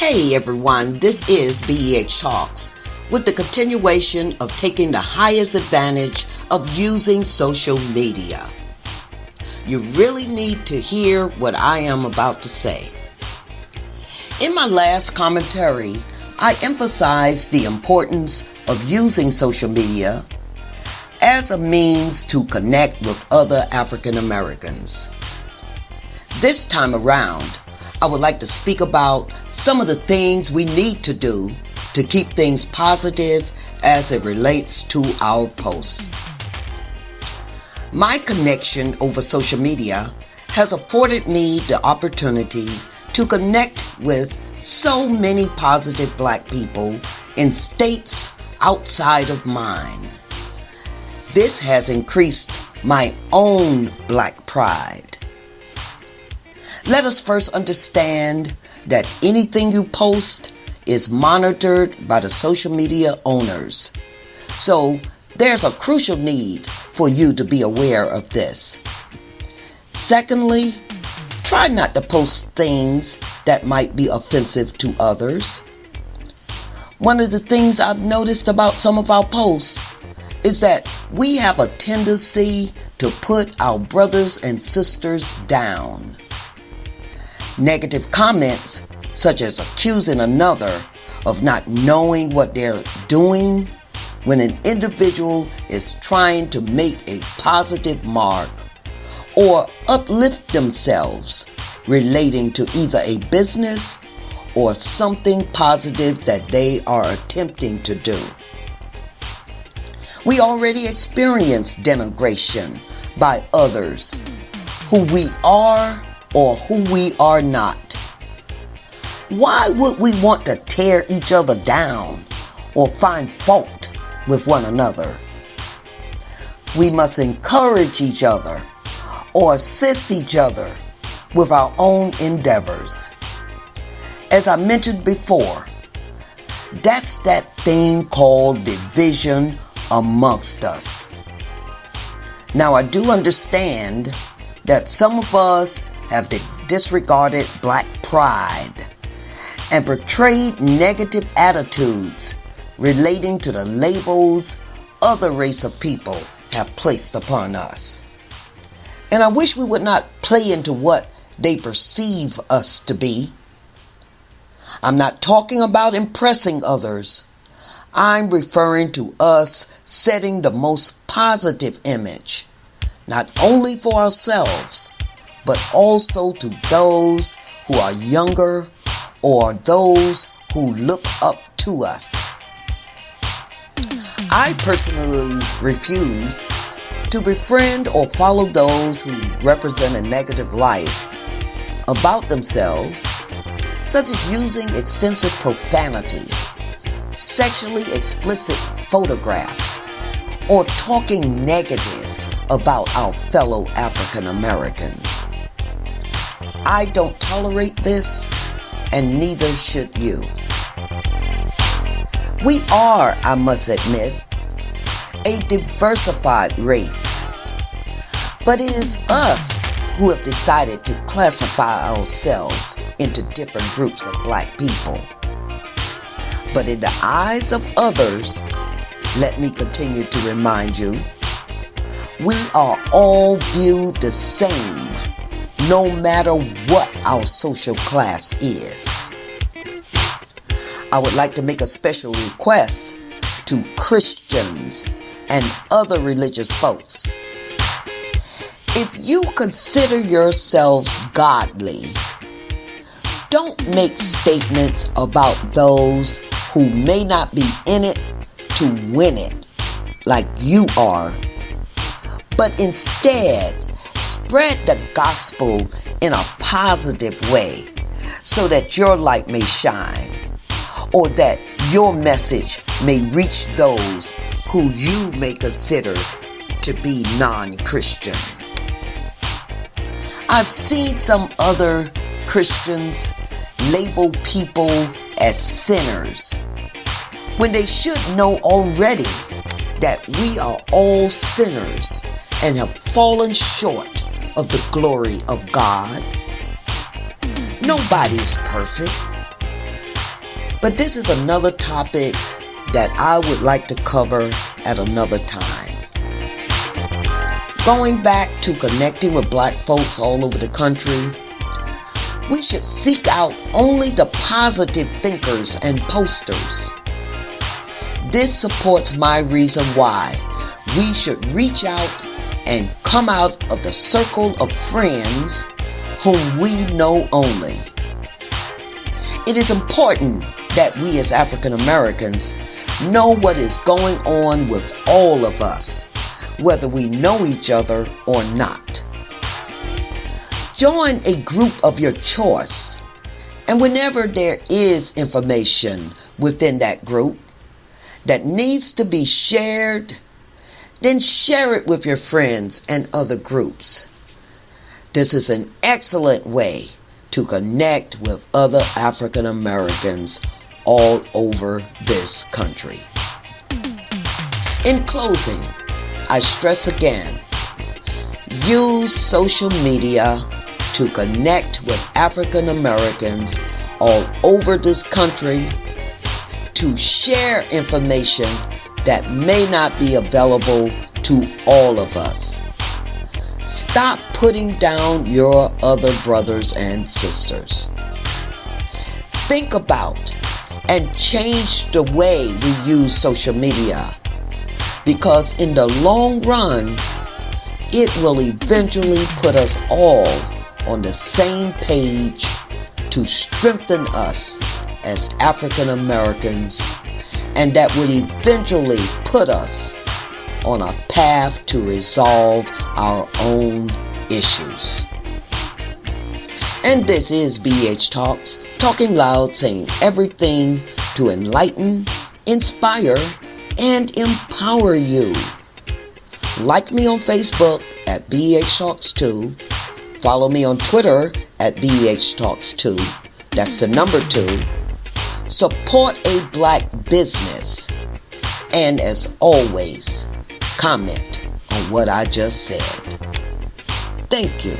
Hey everyone, this is BEH Talks with the continuation of taking the highest advantage of using social media. You really need to hear what I am about to say. In my last commentary, I emphasized the importance of using social media as a means to connect with other African Americans. This time around, I would like to speak about some of the things we need to do to keep things positive as it relates to our posts. My connection over social media has afforded me the opportunity to connect with so many positive Black people in states outside of mine. This has increased my own Black pride. Let us first understand that anything you post is monitored by the social media owners. So there's a crucial need for you to be aware of this. Secondly, try not to post things that might be offensive to others. One of the things I've noticed about some of our posts is that we have a tendency to put our brothers and sisters down. Negative comments, such as accusing another of not knowing what they're doing when an individual is trying to make a positive mark or uplift themselves relating to either a business or something positive that they are attempting to do. We already experience denigration by others, who we are or who we are not. Why would we want to tear each other down or find fault with one another? We must encourage each other or assist each other with our own endeavors. As I mentioned before, that's that thing called division amongst us. Now, I do understand that some of us have disregarded Black pride and portrayed negative attitudes relating to the labels other race of people have placed upon us. And I wish we would not play into what they perceive us to be. I'm not talking about impressing others. I'm referring to us setting the most positive image, not only for ourselves, but also to those who are younger or those who look up to us. I personally refuse to befriend or follow those who represent a negative light about themselves, such as using extensive profanity, sexually explicit photographs, or talking negative about our fellow African Americans. I don't tolerate this, and neither should you. We are, I must admit, a diversified race, but it is us who have decided to classify ourselves into different groups of Black people. But in the eyes of others, let me continue to remind you, we are all viewed the same, no matter what our social class is. I would like to make a special request to Christians and other religious folks. If you consider yourselves godly, don't make statements about those who may not be in it to win it like you are, but instead spread the gospel in a positive way so that your light may shine, or that your message may reach those who you may consider to be non-Christian. I've seen some other Christians label people as sinners when they should know already that we are all sinners and have fallen short of the glory of God. Nobody's perfect. But this is another topic that I would like to cover at another time. Going back to connecting with black folks all over the country, we should seek out only the positive thinkers and posters. This supports my reason why we should reach out and come out of the circle of friends whom we know only. It is important that we as African Americans know what is going on with all of us, whether we know each other or not. Join a group of your choice, and whenever there is information within that group that needs to be shared, then share it with your friends and other groups. This is an excellent way to connect with other African Americans all over this country. In closing, I stress again, use social media to connect with African Americans all over this country, to share information that may not be available to all of us. Stop putting down your other brothers and sisters. Think about and change the way we use social media, because in the long run, it will eventually put us all on the same page to strengthen us as African Americans, and that would eventually put us on a path to resolve our own issues. And this is BH Talks, talking loud, saying everything to enlighten, inspire, and empower you. Like me on Facebook at BH Talks 2. Follow me on Twitter at BH Talks 2. That's the number 2. Support a black business. And as always, comment on what I just said. Thank you.